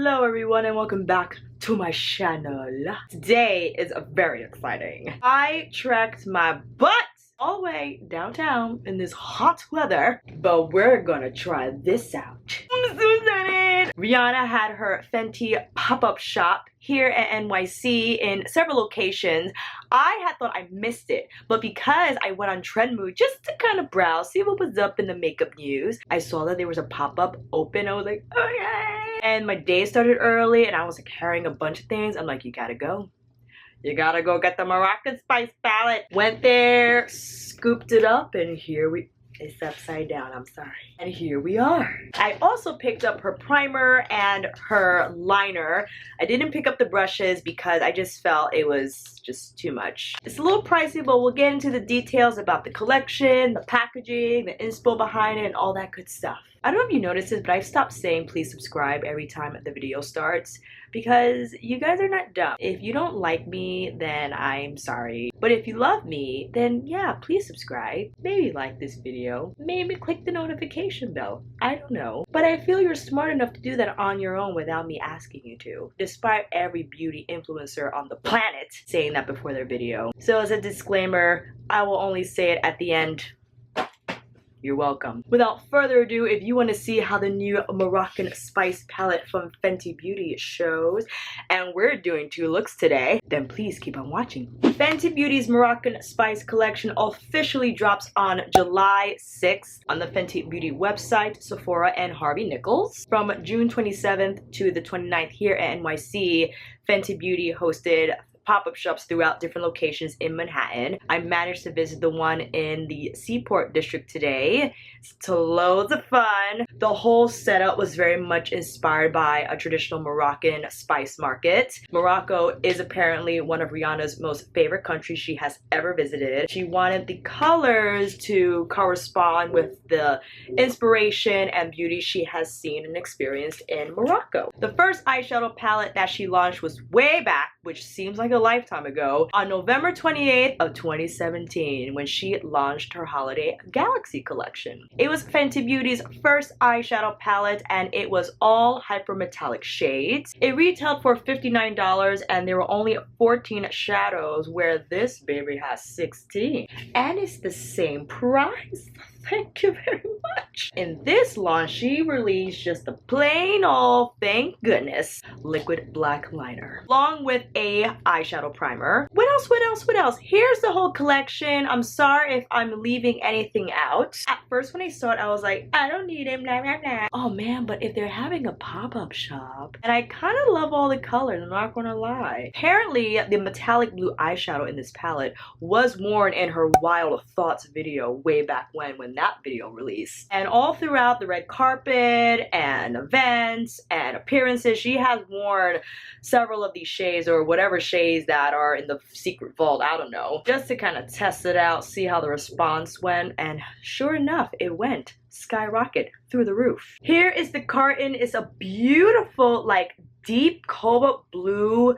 Hello everyone and welcome back to my channel. Today is very exciting. I trekked my butt all the way downtown in this hot weather, but we're gonna try this out. I'm so excited! Rihanna had her Fenty pop-up shop here at NYC in several locations. I had thought I missed it, but because I went on Trendmood just to kind of browse, see what was up in the makeup news, I saw that there was a pop-up open. I was like, okay. And my day started early and I was like carrying a bunch of things. I'm like, you gotta go. You gotta go get the Moroccan Spice palette. Went there, scooped it up, and it's upside down, I'm sorry. And here we are. I also picked up her primer and her liner. I didn't pick up the brushes because I just felt it was just too much. It's a little pricey, but we'll get into the details about the collection, the packaging, the inspo behind it, and all that good stuff. I don't know if you noticed this, but I've stopped saying please subscribe every time the video starts because you guys are not dumb. If you don't like me, then I'm sorry. But if you love me, then yeah, please subscribe. Maybe like this video. Maybe click the notification bell. I don't know. But I feel you're smart enough to do that on your own without me asking you to. Despite every beauty influencer on the planet saying that before their video. So as a disclaimer, I will only say it at the end. You're welcome. Without further ado, if you want to see how the new Moroccan Spice palette from Fenty Beauty shows, and we're doing 2 looks today, then please keep on watching. Fenty Beauty's Moroccan Spice collection officially drops on July 6th on the Fenty Beauty website, Sephora, and Harvey Nichols. From June 27th to the 29th here at NYC, Fenty Beauty hosted pop-up shops throughout different locations in Manhattan. I managed to visit the one in the Seaport district today. It's loads of fun. The whole setup was very much inspired by a traditional Moroccan spice market. Morocco is apparently one of Rihanna's most favorite countries she has ever visited. She wanted the colors to correspond with the inspiration and beauty she has seen and experienced in Morocco. The first eyeshadow palette that she launched was way back, which seems like a lifetime ago, on November 28th of 2017 when she launched her holiday Galaxy collection. It was Fenty Beauty's first eyeshadow palette and it was all hypermetallic shades. It retailed for $59 and there were only 14 shadows where this baby has 16. And it's the same price. Thank you very much. In this launch, she released just a plain old, thank goodness, liquid black liner, along with a eyeshadow primer. What else? What else? What else? Here's the whole collection. I'm sorry if I'm leaving anything out. At first, when I saw it, I was like, I don't need it, blah, blah, blah. Oh man, but if they're having a pop-up shop, and I kind of love all the colors, I'm not gonna lie. Apparently, the metallic blue eyeshadow in this palette was worn in her Wild Thoughts video way back when that video released. And all throughout the red carpet and events and appearances, she has worn several of these shades or whatever shades that are in the secret vault, I don't know, just to kind of test it out, see how the response went, and sure enough, it went skyrocket through the roof. Here is the carton. It's a beautiful, like, deep cobalt blue,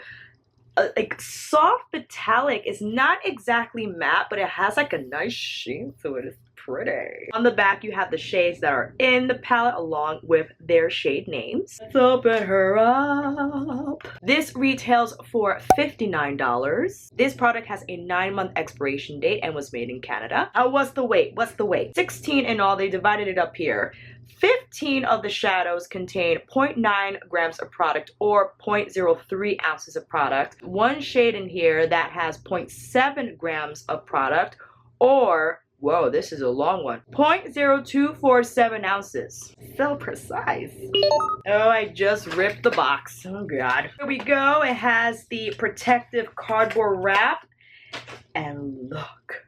like soft metallic. It's not exactly matte, but it has like a nice sheen to it. It's pretty. On the back, you have the shades that are in the palette along with their shade names. Let's open her up. This retails for $59. This product has a 9-month expiration date and was made in Canada. What's the weight? What's the weight? 16 in all. They divided it up here. 15 of the shadows contain 0.9 grams of product or 0.03 ounces of product. One shade in here that has 0.7 grams of product or, whoa, this is a long one, 0.0247 ounces. So precise. Oh, I just ripped the box. Oh God. Here we go. It has the protective cardboard wrap. And look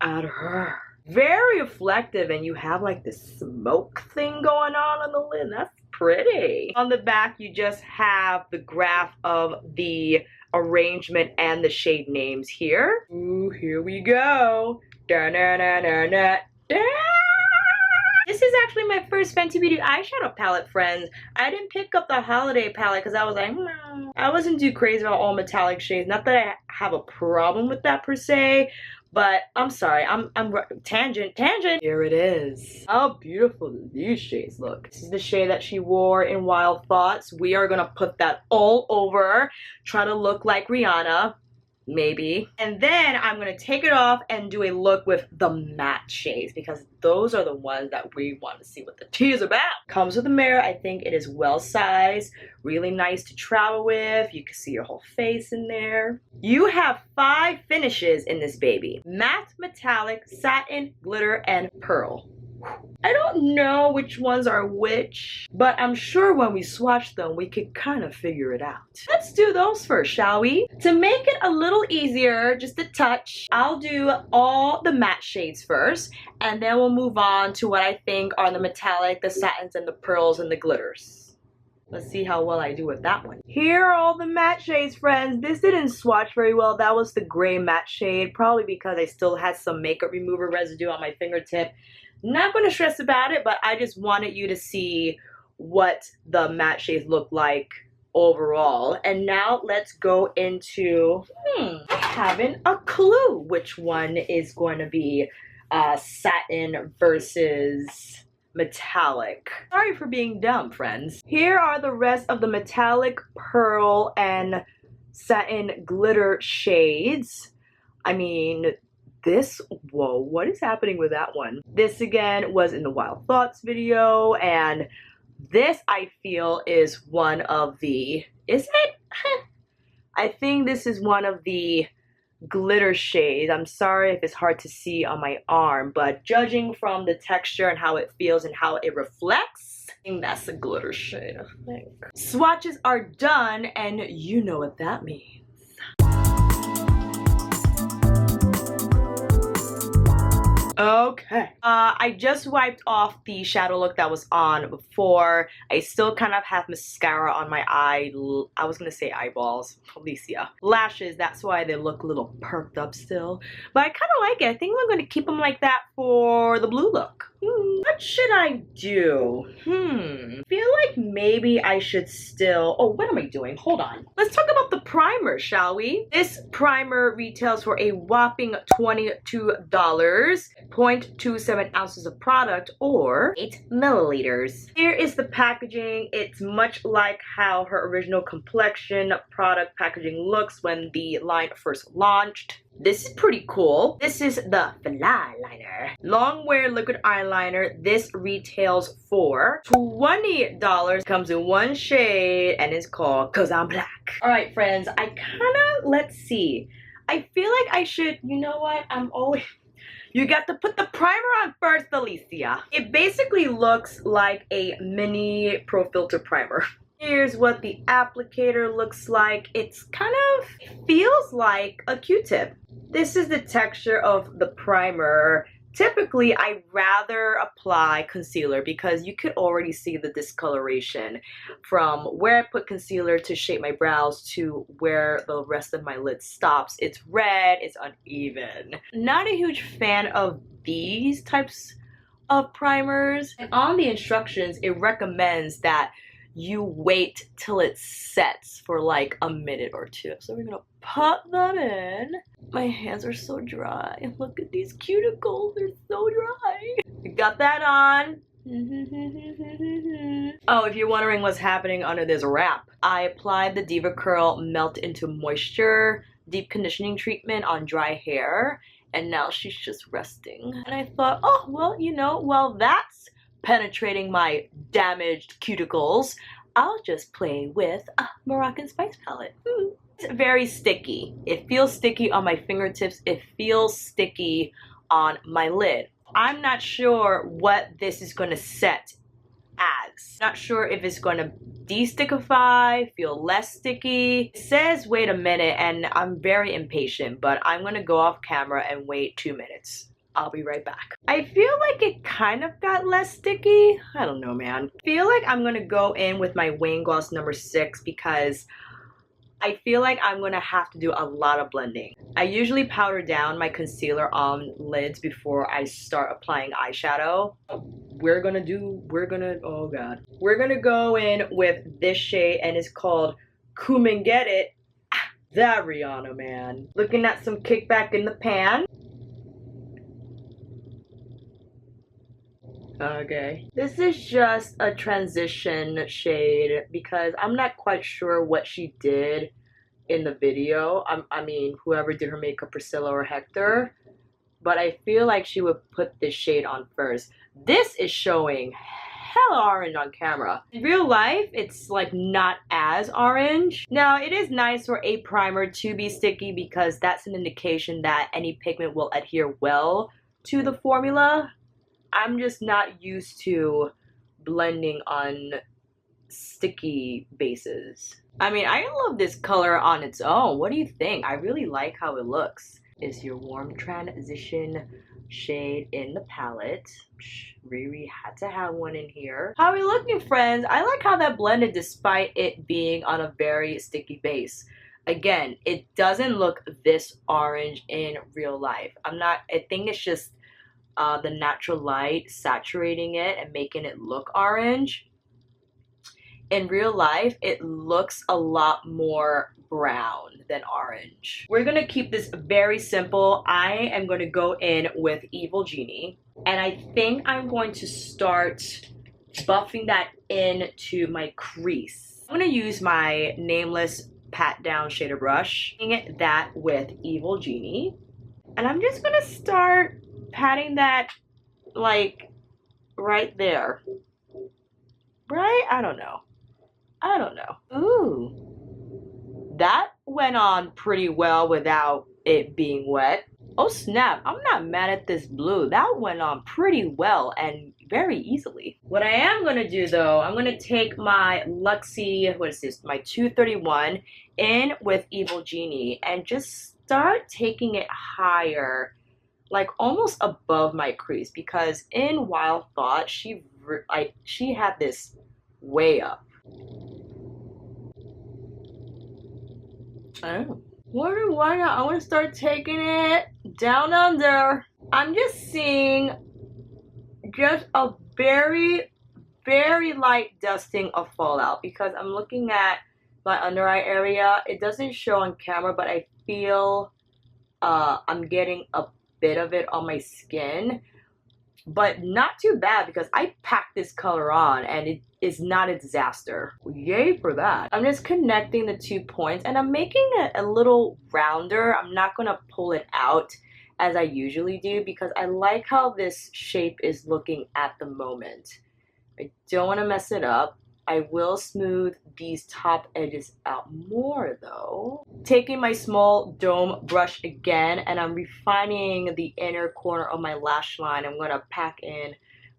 at her. Very reflective, and you have like this smoke thing going on the lid. That's pretty. On the back, you just have the graph of the arrangement and the shade names here. Ooh, here we go. Da, da, da, da, da, da. This is actually my first Fenty Beauty eyeshadow palette, friends. I didn't pick up the holiday palette because I was like, no. I wasn't too crazy about all metallic shades. Not that I have a problem with that per se, But I'm sorry, I'm tangent. Here it is. How beautiful do these shades look? This is the shade that she wore in Wild Thoughts. We are gonna put that all over, try to look like Rihanna. Maybe. And then I'm going to take it off and do a look with the matte shades, because those are the ones that we want to see what the tea is about. Comes with a mirror. I think it is well sized, really nice to travel with. You can see your whole face in there. You have 5 finishes in this baby: matte, metallic, satin, glitter, and pearl. I don't know which ones are which, but I'm sure when we swatch them, we could kind of figure it out. Let's do those first, shall we? To make it a little easier, just a touch, I'll do all the matte shades first, and then we'll move on to what I think are the metallic, the satins, and the pearls, and the glitters. Let's see how well I do with that one. Here are all the matte shades, friends. This didn't swatch very well. That was the gray matte shade, probably because I still had some makeup remover residue on my fingertip. Not going to stress about it, but I just wanted you to see what the matte shades look like overall. And now let's go into, I haven't a clue which one is going to be satin versus metallic. Sorry for being dumb, friends. Here are the rest of the metallic, pearl, and satin glitter shades. I mean, whoa, what is happening with that one? This again was in the Wild Thoughts video, and this I feel is one of the, is it? I think this is one of the glitter shades. I'm sorry if it's hard to see on my arm, but judging from the texture and how it feels and how it reflects, I think that's a glitter shade, I think. Swatches are done, and you know what that means. Okay. I just wiped off the shadow look that was on before. I still kind of have mascara on my eye. I was gonna say eyeballs. Alicia. Lashes, that's why they look a little perked up still. But I kind of like it. I think I'm gonna keep them like that for the blue look. What should I do? Feel like maybe I should still, oh, what am I doing? Hold on. Let's talk about the primer, shall we? This primer retails for a whopping $22, 0.27 ounces of product, or 8 milliliters. Here is the packaging. It's much like how her original complexion product packaging looks when the line first launched. This is pretty cool. This is the Fly Liner. Long wear liquid eyeliner. This retails for $20. Comes in one shade and it's called Cause I'm Black. Alright friends, I kinda, let's see. I feel like I should, you know what, you got to put the primer on first, Alicia. It basically looks like a mini Pro Filter primer. Here's what the applicator looks like. It's kind of, it feels like a Q-tip. This is the texture of the primer. Typically, I rather apply concealer because you could already see the discoloration from where I put concealer to shape my brows to where the rest of my lid stops. It's red, it's uneven. Not a huge fan of these types of primers. And on the instructions, it recommends that you wait till it sets for like a minute or two. So we're gonna pop that in. My hands are so dry. Look at these cuticles, they're so dry. We got that on. Oh, if you're wondering what's happening under this wrap, I applied the Diva Curl Melt into Moisture deep conditioning treatment on dry hair, and now she's just resting. And I thought, oh, well, you know, while that's penetrating my damaged cuticles, I'll just play with a Moroccan Spice palette. It's very sticky. It feels sticky on my fingertips. It feels sticky on my lid. I'm not sure what this is going to set as. Not sure if it's going to de-stickify, feel less sticky. It says wait a minute, and I'm very impatient, but I'm going to go off camera and wait 2 minutes. I'll be right back. I feel like it kind of got less sticky. I don't know, man. I feel like I'm gonna go in with my Wayne Gloss number 6 because I feel like I'm gonna have to do a lot of blending. I usually powder down my concealer on lids before I start applying eyeshadow. We're gonna go in with this shade, and it's called Come and Get It. That Rihanna, man. Looking at some kickback in the pan. Okay. This is just a transition shade because I'm not quite sure what she did in the video. I mean, whoever did her makeup, Priscilla or Hector. But I feel like she would put this shade on first. This is showing hella orange on camera. In real life, it's like not as orange. Now, it is nice for a primer to be sticky because that's an indication that any pigment will adhere well to the formula. I'm just not used to blending on sticky bases. I mean, I love this color on its own. What do you think? I really like how it looks. Is your warm transition shade in the palette. Riri had to have one in here. How are we looking, friends? I like how that blended despite it being on a very sticky base. Again, it doesn't look this orange in real life. I think it's just the natural light saturating it and making it look orange. In real life, it looks a lot more brown than orange. We're gonna keep this very simple. I am gonna go in with Evil Genie, and I think I'm going to start buffing that into my crease. I'm gonna use my nameless pat down shader brush, that with Evil Genie, and I'm just gonna start patting that like right there. Right? I don't know. Ooh, that went on pretty well without it being wet. Oh snap, I'm not mad at this blue. That went on pretty well and very easily. What I am gonna do though, I'm gonna take my Luxie, what is this, my 231 in with Evil Genie and just start taking it higher, like almost above my crease, because in Wild Thought, she had this way up. Oh. Why not? I want to start taking it down under. I'm just seeing just a very, very light dusting of fallout because I'm looking at my under eye area. It doesn't show on camera, but I feel I'm getting a bit of it on my skin. But not too bad because I packed this color on and it is not a disaster. Yay for that. I'm just connecting the 2 points and I'm making it a little rounder. I'm not going to pull it out as I usually do because I like how this shape is looking at the moment. I don't want to mess it up. I will smooth these top edges out more though. Taking my small dome brush again and I'm refining the inner corner of my lash line. I'm going to pack in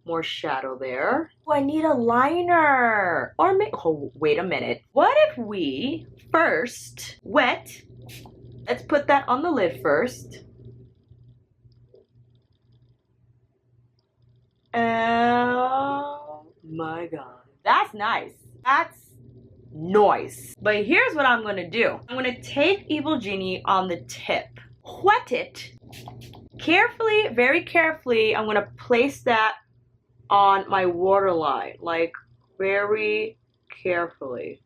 more shadow there. Oh, I need a liner. Or wait a minute. What if we first wet? Let's put that on the lid first. Oh my god. That's nice. That's nice. But here's what I'm gonna do. I'm gonna take Evil Genie on the tip, wet it carefully, very carefully. I'm gonna place that on my waterline, like very carefully.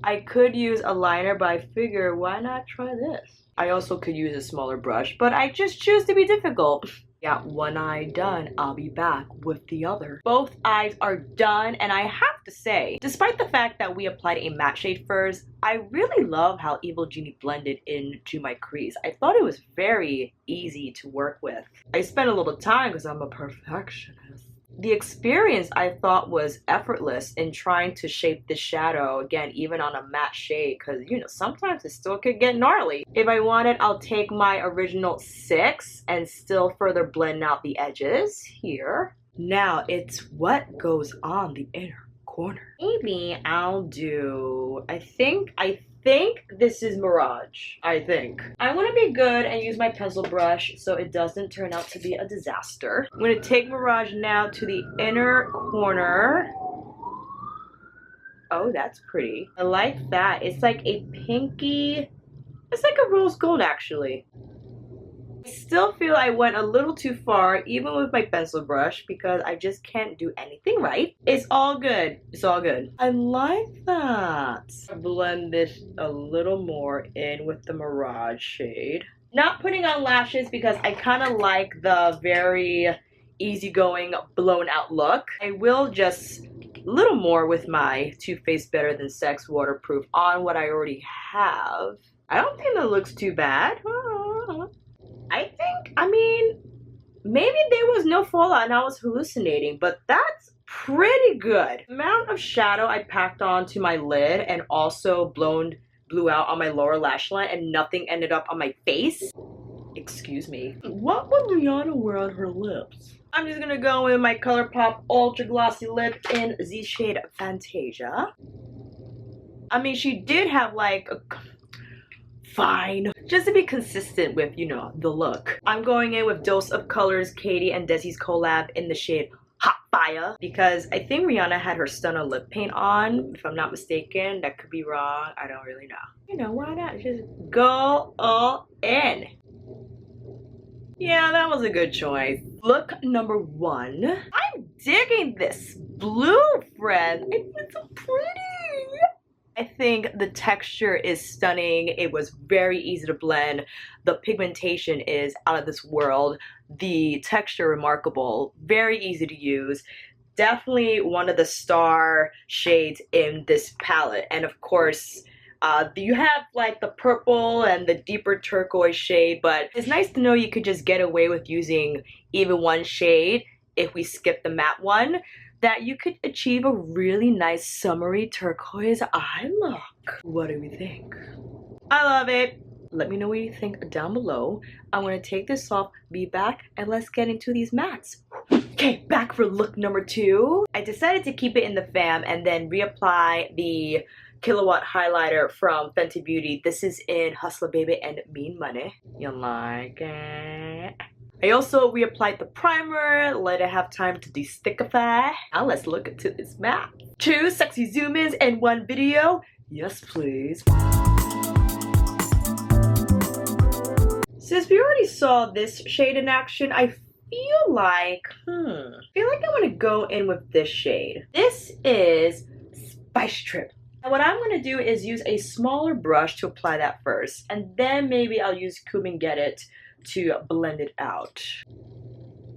I could use a liner, but I figure why not try this? I also could use a smaller brush, but I just choose to be difficult. Got one eye done, I'll be back with the other. Both eyes are done, and I have to say, despite the fact that we applied a matte shade first, I really love how Evil Genie blended into my crease. I thought it was very easy to work with. I spent a little time because I'm a perfectionist. The experience I thought was effortless in trying to shape the shadow, again, even on a matte shade, because, you know, sometimes it still could get gnarly. If I wanted, I'll take my original 6 and still further blend out the edges here. Now, it's what goes on the inner corner. Maybe I'll do, I think this is Mirage. I want to be good and use my pencil brush so it doesn't turn out to be a disaster. I'm going to take Mirage now to the inner corner. Oh, that's pretty. I like that. It's like a pinky, it's like a rose gold actually. I still feel I went a little too far even with my pencil brush because I just can't do anything right. It's all good. It's all good. I like that. Blend this a little more in with the Mirage shade. Not putting on lashes because I kind of like the very easygoing, blown out look. I will just a little more with my Too Faced Better Than Sex waterproof on what I already have. I don't think that looks too bad. I mean, maybe there was no fallout and I was hallucinating, but that's pretty good. The amount of shadow I packed onto my lid and also blew out on my lower lash line and nothing ended up on my face. Excuse me. What would Rihanna wear on her lips? I'm just gonna go in my ColourPop Ultra Glossy Lip in the shade Fantasia. I mean, she did have like a fine, just to be consistent with, you know, the look. I'm going in with Dose of Colors Katie and Desi's collab in the shade Hot Fire because I think Rihanna had her Stunner lip paint on, if I'm not mistaken. That could be wrong. I don't really know. You know, why not just go all in? Yeah, that was a good choice. Look number 1. I'm digging this blue, friend. It's so pretty. I think the texture is stunning. It was very easy to blend. The pigmentation is out of this world. The texture remarkable. Very easy to use. Definitely one of the star shades in this palette. And of course, you have like the purple and the deeper turquoise shade, but it's nice to know you could just get away with using even one shade if we skip the matte one, that you could achieve a really nice summery turquoise eye look. What do we think? I love it. Let me know what you think down below. I'm gonna take this off, be back, and let's get into these mattes. Okay, back for look number 2. I decided to keep it in the fam and then reapply the Kilowatt highlighter from Fenty Beauty. This is in Hustler Baby and Mean Money. You like it? I also reapplied the primer, let it have time to de-stickify. Now let's look into this matte. 2 sexy zoom-ins in 1 video. Yes, please. Since we already saw this shade in action, I feel like, I want to go in with this shade. This is Spice Trip. And what I'm going to do is use a smaller brush to apply that first, and then maybe I'll use Come and Get It to blend it out.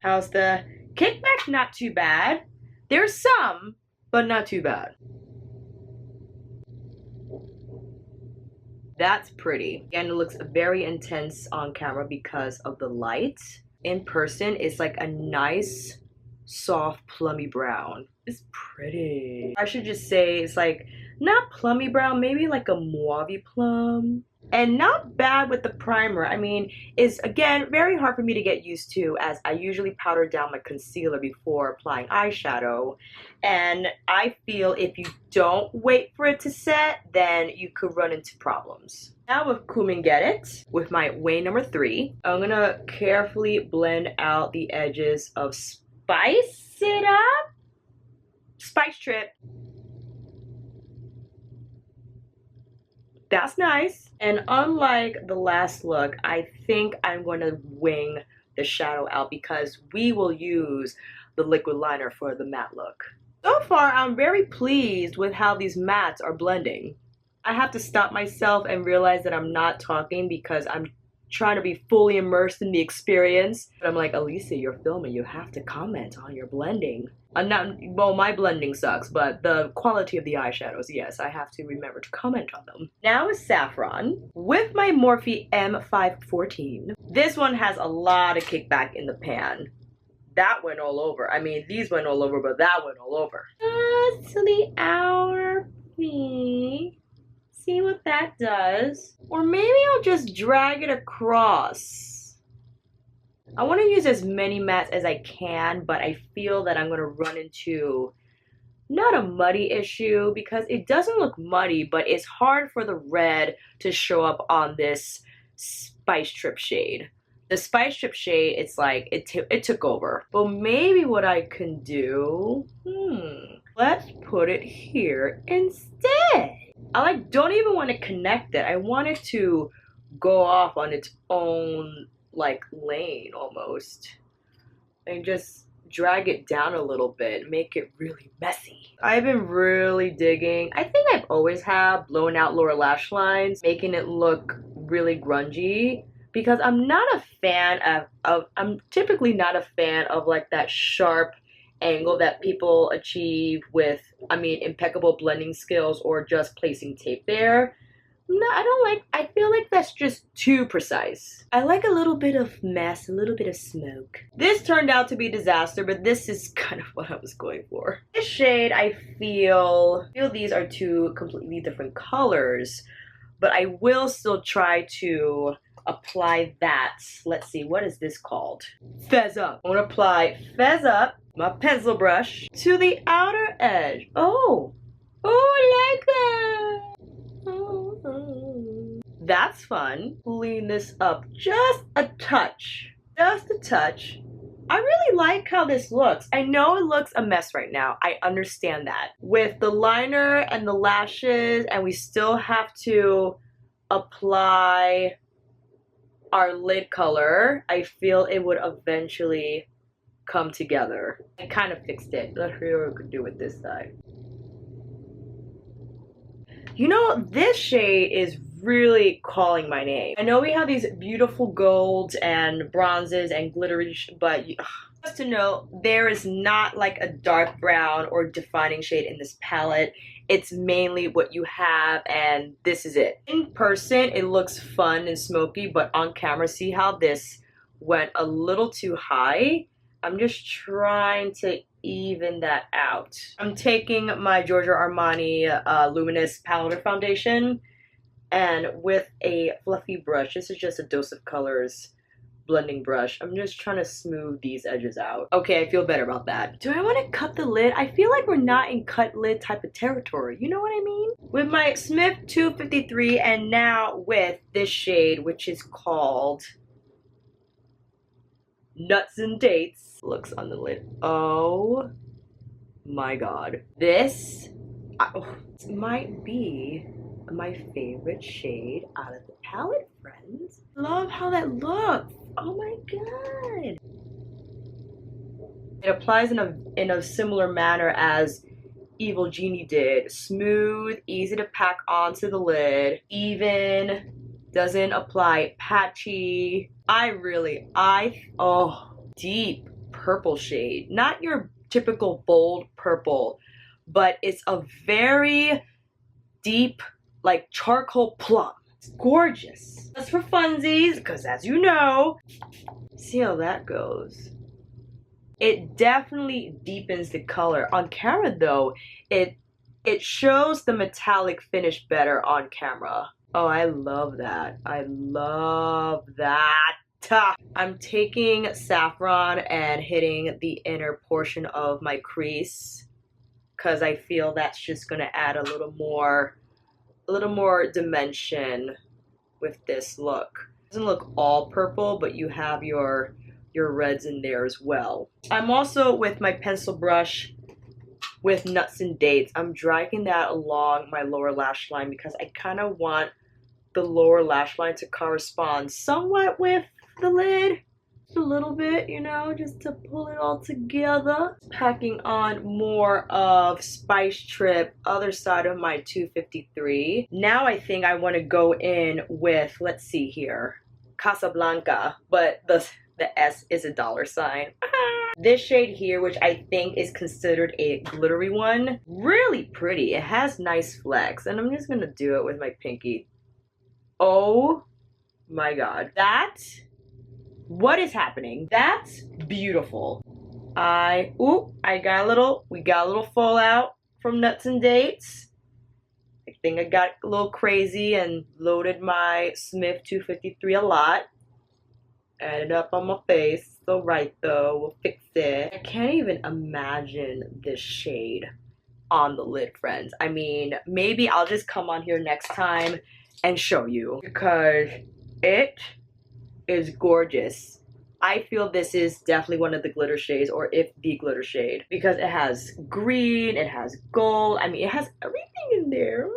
How's the kickback? Not too bad. There's some, but not too bad. That's pretty. Again, it looks very intense on camera because of the light. In person, it's like a nice, soft, plummy brown. It's pretty. I should just say it's like not plummy brown, maybe like a mauve plum. And not bad with the primer. I mean, it's again very hard for me to get used to as I usually powder down my concealer before applying eyeshadow. And I feel if you don't wait for it to set, then you could run into problems. Now with Come and Get It, with my way number 3, I'm gonna carefully blend out the edges of Spice It Up. Spice Trip. That's nice. And unlike the last look, I think I'm going to wing the shadow out because we will use the liquid liner for the matte look. So far, I'm very pleased with how these mattes are blending. I have to stop myself and realize that I'm not talking because I'm trying to be fully immersed in the experience. But I'm like, Alicia, you're filming. You have to comment on your blending. Well, my blending sucks, but the quality of the eyeshadows, yes, I have to remember to comment on them. Now is Saffron with my Morphe M514. This one has a lot of kickback in the pan. That went all over. I mean, these went all over, but that went all over. Just to the outer V. See what that does. Or maybe I'll just drag it across. I want to use as many mattes as I can, but I feel that I'm going to run into not a muddy issue because it doesn't look muddy, but it's hard for the red to show up on this Spice Trip shade. The Spice Trip shade, it's like it took over. But maybe what I can do, let's put it here instead. I don't even want to connect it. I want it to go off on its own like lane almost, and just drag it down a little bit, make it really messy. I've been really digging, I think I've always had blown out lower lash lines, making it look really grungy, because I'm not a fan I'm typically not a fan of like that sharp angle that people achieve with, I mean, impeccable blending skills or just placing tape there. No, I feel like that's just too precise. I like a little bit of mess, a little bit of smoke. This turned out to be a disaster, but this is kind of what I was going for. This shade, I feel these are two completely different colors, but I will still try to apply that. Let's see, what is this called? Fez Up. I want to apply Fez Up, my pencil brush, to the outer edge. Oh, I like that. That's fun. Clean this up just a touch. Just a touch. I really like how this looks. I know it looks a mess right now. I understand that. With the liner and the lashes, and we still have to apply our lid color, I feel it would eventually come together. I kind of fixed it. Let's see what we could do with this side. You know, this shade is really calling my name. I know we have these beautiful golds and bronzes and glittery, but just to know, there is not like a dark brown or defining shade in this palette. It's mainly what you have, and this is it. In person, it looks fun and smoky, but on camera, see how this went a little too high? I'm just trying to even that out. I'm taking my Giorgio Armani Luminous Powder Foundation, and with a fluffy brush, this is just a Dose of Colors blending brush, I'm just trying to smooth these edges out. Okay, I feel better about that. Do I want to cut the lid? I feel like we're not in cut lid type of territory. You know what I mean? With my Smith 253, and now with this shade, which is called Nuts and Dates. Looks on the lid. Oh my god. This might be my favorite shade out of the palette, friends. Love how that looks. Oh my god. It applies in a similar manner as Evil Genie did. Smooth, easy to pack onto the lid, even, doesn't apply patchy. Deep purple shade. Not your typical bold purple, but it's a very deep, like charcoal plum. It's gorgeous. That's for funsies, because as you know, see how that goes. It definitely deepens the color. On camera though, it shows the metallic finish better on camera. Oh, I love that. I love that. I'm taking saffron and hitting the inner portion of my crease because I feel that's just gonna add a little more dimension with this look. It doesn't look all purple, but you have your reds in there as well. I'm also, with my pencil brush with Nuts and Dates, I'm dragging that along my lower lash line because I kind of want the lower lash line to correspond somewhat with the lid. Just a little bit, you know, just to pull it all together. Packing on more of Spice Trip, other side of my 253. Now I think I want to go in with, let's see here, Casablanca, but the S is a $. This shade here, which I think is considered a glittery one, really pretty. It has nice flex, and I'm just gonna do it with my pinky. Oh my god. What is happening? That's beautiful. We got a little fallout from Nuts and Dates. I think I got a little crazy and loaded my Smith 253 a lot. Added up on my face. So right though, we'll fix it. I can't even imagine this shade on the lid, friends. I mean, maybe I'll just come on here next time and show you because it is gorgeous. I feel this is definitely one of the glitter shades, or if the glitter shade, because it has green, it has gold. I mean, it has everything in there.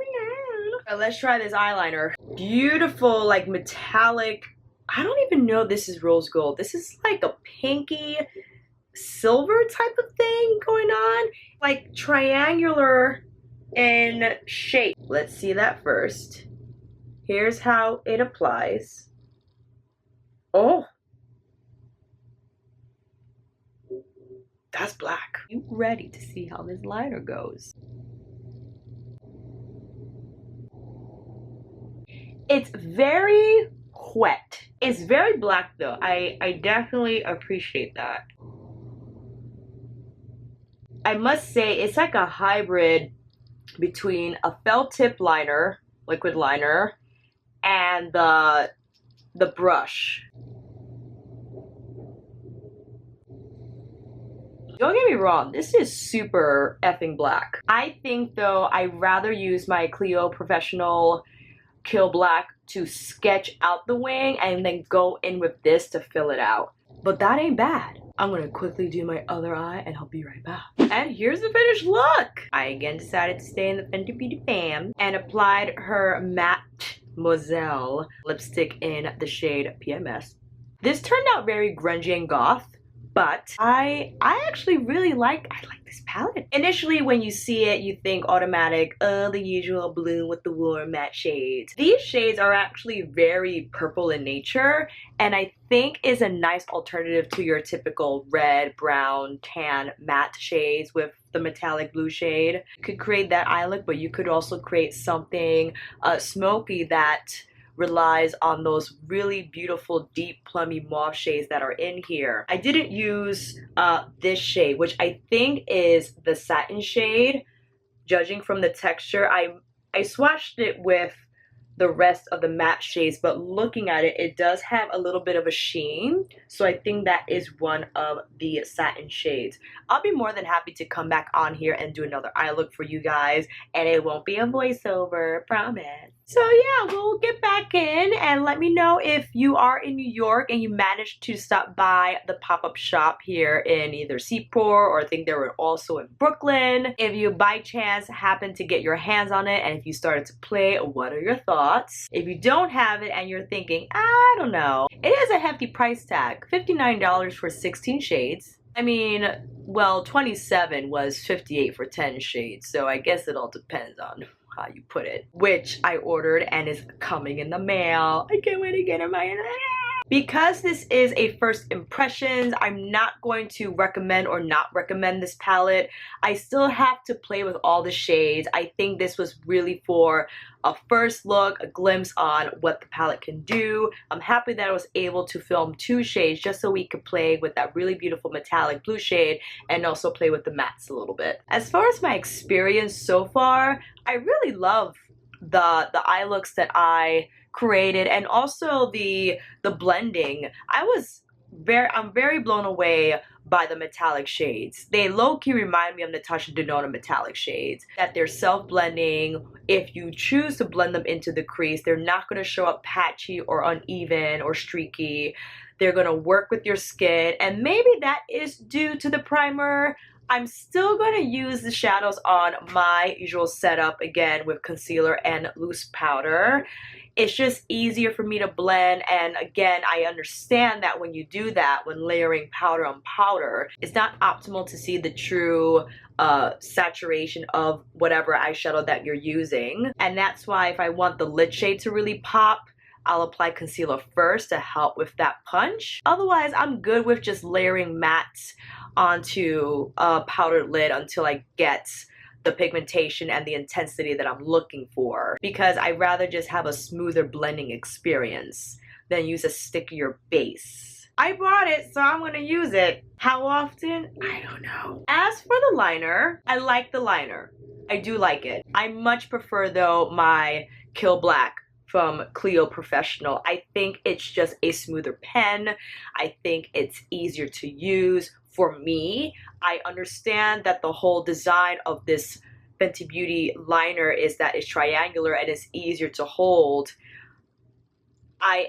Right, let's try this eyeliner. Beautiful, like metallic. I don't even know this is rose gold. This is like a pinky silver type of thing going on, like triangular in shape. Let's see that first. Here's how it applies. Oh, that's black. You ready to see how this liner goes? It's very wet. It's very black though. I definitely appreciate that. I must say it's like a hybrid between a felt tip liner, liquid liner, and the brush. Don't get me wrong, this is super effing black. I think though I'd rather use my Clio Professional Kill Black to sketch out the wing and then go in with this to fill it out. But that ain't bad. I'm gonna quickly do my other eye and I'll be right back. And here's the finished look. I again decided to stay in the Fenty Beauty fam and applied her matte Moselle lipstick in the shade PMS. This turned out very grungy and goth, but I actually really like this palette. Initially when you see it, you think automatic, the usual blue with the warm matte shades. These shades are actually very purple in nature, and I think is a nice alternative to your typical red, brown, tan, matte shades with the metallic blue shade. You could create that eye look, but you could also create something smoky that relies on those really beautiful deep plummy mauve shades that are in here. I didn't use this shade, which I think is the satin shade. Judging from the texture, I swatched it with the rest of the matte shades, but looking at it, it does have a little bit of a sheen, so I think that is one of the satin shades. I'll be more than happy to come back on here and do another eye look for you guys, and it won't be a voiceover, promise. So yeah, we'll get back in and let me know if you are in New York and you managed to stop by the pop-up shop here in either Seaport, or I think they were also in Brooklyn. If you by chance happen to get your hands on it and if you started to play, what are your thoughts? If you don't have it and you're thinking, I don't know, it is a hefty price tag, $59 for 16 shades. I mean, well, 27 was 58 for 10 shades, so I guess it all depends on how you put it, which I ordered and is coming in the mail. I can't wait to get in my Because this is a first impressions, I'm not going to recommend or not recommend this palette. I still have to play with all the shades. I think this was really for a first look, a glimpse on what the palette can do. I'm happy that I was able to film 2 shades just so we could play with that really beautiful metallic blue shade and also play with the mattes a little bit. As far as my experience so far, I really love the eye looks that I created, and also the blending. I'm very blown away by the metallic shades. They low-key remind me of Natasha Denona metallic shades, that they're self-blending. If you choose to blend them into the crease, they're not going to show up patchy or uneven or streaky. They're going to work with your skin, and maybe that is due to the primer. I'm still going to use the shadows on my usual setup, again with concealer and loose powder. It's just easier for me to blend, and again, I understand that when you do that, when layering powder on powder, it's not optimal to see the true saturation of whatever eyeshadow that you're using. And that's why if I want the lid shade to really pop, I'll apply concealer first to help with that punch. Otherwise, I'm good with just layering mattes onto a powdered lid until I get the pigmentation and the intensity that I'm looking for, because I'd rather just have a smoother blending experience than use a stickier base. I bought it, so I'm gonna use it. How often? I don't know. As for the liner, I like the liner. I do like it. I much prefer though my Kill Black from Clio Professional. I think it's just a smoother pen. I think it's easier to use. For me, I understand that the whole design of this Fenty Beauty liner is that it's triangular and it's easier to hold.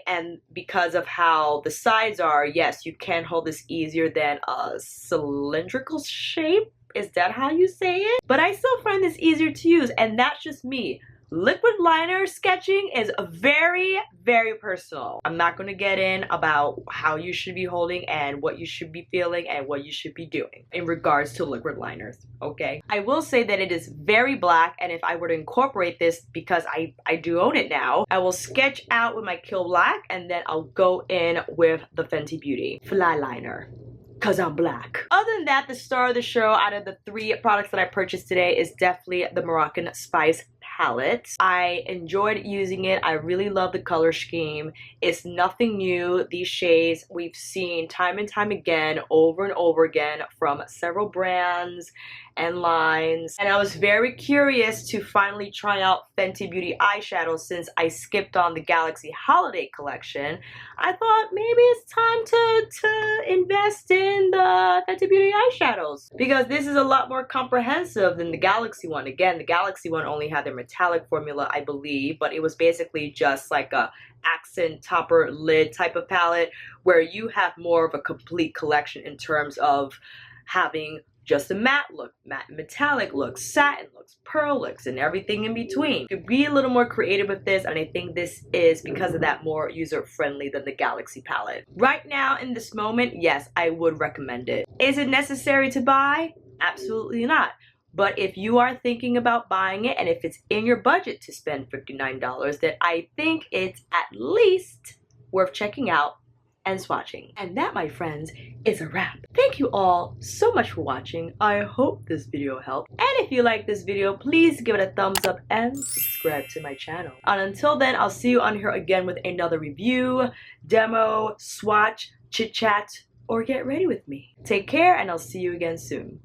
And because of how the sides are, yes, you can hold this easier than a cylindrical shape. Is that how you say it? But I still find this easier to use, and that's just me. Liquid liner sketching is very, very personal. I'm not going to get in about how you should be holding and what you should be feeling and what you should be doing in regards to liquid liners, okay? I will say that it is very black, and if I were to incorporate this, because I do own it now, I will sketch out with my Kill Black and then I'll go in with the Fenty Beauty Fly Liner. Cause I'm black. Other than that, the star of the show out of the 3 products that I purchased today is definitely the Moroccan Spice palette. I enjoyed using it. I really love the color scheme. It's nothing new. These shades we've seen time and time again, over and over again, from several brands and lines. And I was very curious to finally try out Fenty Beauty eyeshadow since I skipped on the Galaxy Holiday Collection. I thought maybe it's time to invest in the Fenty Beauty eyeshadows because this is a lot more comprehensive than the Galaxy one. Again, the Galaxy one only had their metallic formula, I believe, but it was basically just like a accent topper lid type of palette where you have more of a complete collection in terms of having just a matte look, matte metallic looks, satin looks, pearl looks, and everything in between. You could be a little more creative with this, and I think this is, because of that, more user-friendly than the Galaxy palette. Right now, in this moment, yes, I would recommend it. Is it necessary to buy? Absolutely not. But if you are thinking about buying it, and if it's in your budget to spend $59, then I think it's at least worth checking out and swatching. And that, my friends, is a wrap. Thank you all so much for watching. I hope this video helped. And if you like this video, please give it a thumbs up and subscribe to my channel. And until then, I'll see you on here again with another review, demo, swatch, chit chat, or get ready with me. Take care, and I'll see you again soon.